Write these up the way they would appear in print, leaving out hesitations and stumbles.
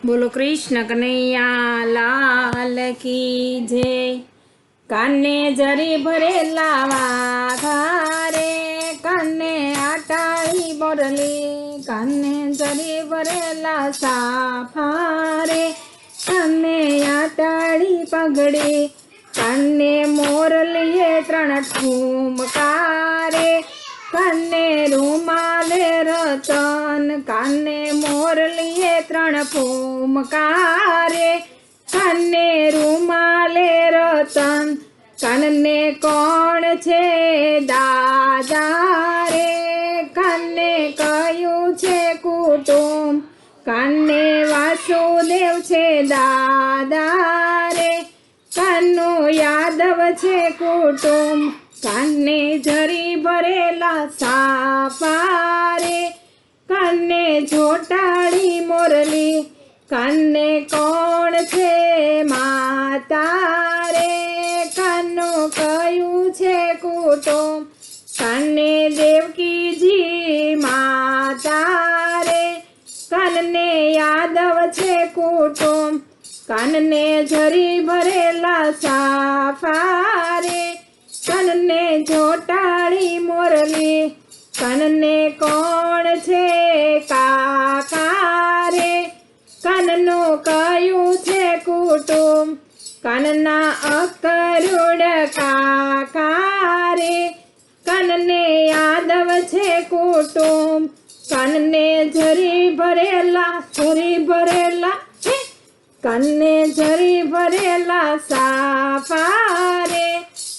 बोलो कृष्ण कन्हैया लाल की जय। काने जरी भरेला वाघारे, काने आटाई बोरली, काने जरी भरेला साफारे, काने आटाड़ी पगड़ी, काने मोरलिए त्रण ठुमकारे, काने रूमाले रतन, काने मोरलिए त्रण फूमकारे, काने रूमाले रतन, काने कोण छे दादा रे, काने कયું छे कुटुंब, काने वासुदेव छे दादा रे, कानु यादव छे कुटुंब, काने झरी भरेला साफारे, काने झोटाड़ी मोरली, काने कोण छे माता रे, कानु कયું छे कुटुंब, काने देवकीजी माता रे, कानने यादव छे कुटुंब, कानने झरी भरेला साफारे, कानने झोटाड़ी मोरली, कानने कोण छे काका रे, काननु कયું छे कुटुंब, कानना अकरुड काका रे, कानने यादव छे कुटुंब, कानने झरी भरेला कानने झरी भरेला साफारे,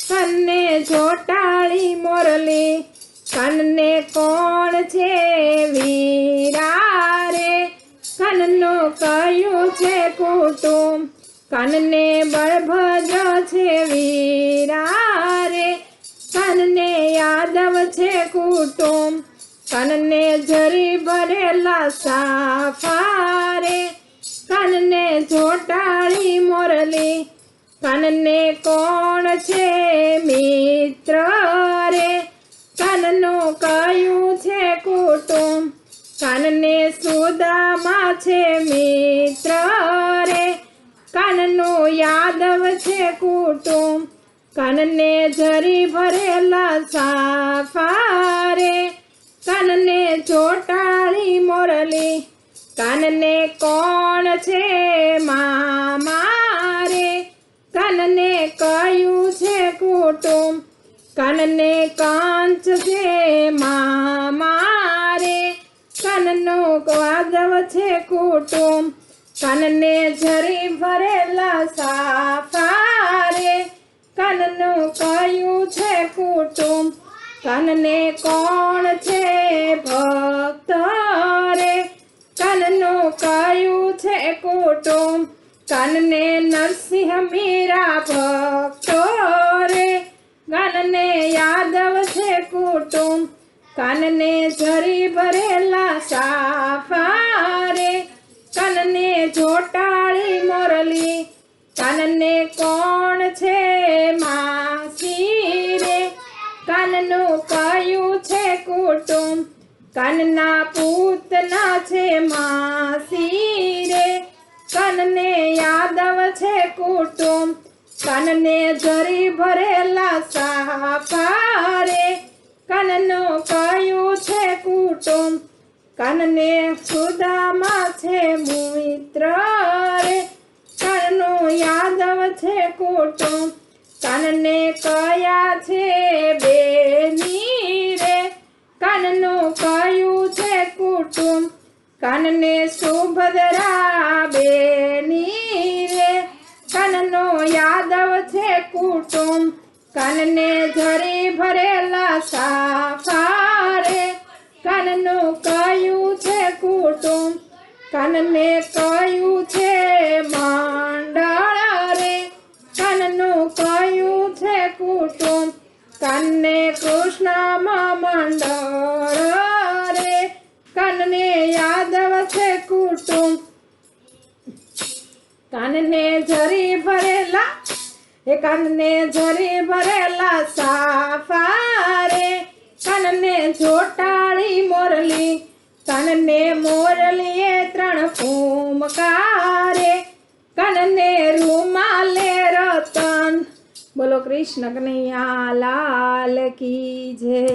कानने झोटाड़ी मोरली, कानने कोण छे वीरा रे, काननु कયું छे कुटुंब, कानने बलभद्र छे वीरा रे, कानने यादव छे कुटुंब, कानने झरी भरेला साफारे, कानने झोटाड़ी मोरली, कानने कोण छे मित्र रे, काननु कયું छे कुटुंब, कानने सुदामा छे मित्र रे, काननु यादव छे कुटुंब, कानने झरी भरेला साफारे, कानने झोटाड़ी मोरली, कानने कोण छे मामा रे, कानने कયું छे कुटुंब, कानने कांच छे मामा रे, काननु यादव छे कुटुंब, कानने झरी भरेला साफारे, काननु कયું छे कुटुंब, कानने कोण छे भक्त रे, काननु कયું छे कुटुंब, कानने नरसिंह मीरा भक्त रे, कानने यादव छे कुटुंब, कानने झरी भरेला साफारे, कानने झोटाड़ी मोरली, कानने कोण छे मासी रे, काननु कયું छे कुटुंब, कानना पूतना छे मासी रे, कानने यादव छे कुटुंब, कानने झरी भरेला साफारे, काननु कયું छे कुटुंब, कानने सुदामा छे मित्र रे, काननु यादव छे कुटुंब, कानने कया छे बेनी रे, काननु कયું छे कुटुंब, कानने सुभद्रा बेनी रे, काननु यादव छे कुटुंब, कानने झरी भरेला साफारे, काननु कયું छे कुटुंब, कानने कયું छे मंडळ रे, काननु कયું छे कुटुंब, कानने कृष्ण मंडळ रे, कानने यादव छे कुटुंब, कानने झरी भरेला कानने झरी भरेला साफारे, कानने झोटाड़ी मोरली, कानने मोरलीए त्रण फूमका બોલો કૃષ્ણ કનૈયા લાલ કી જય.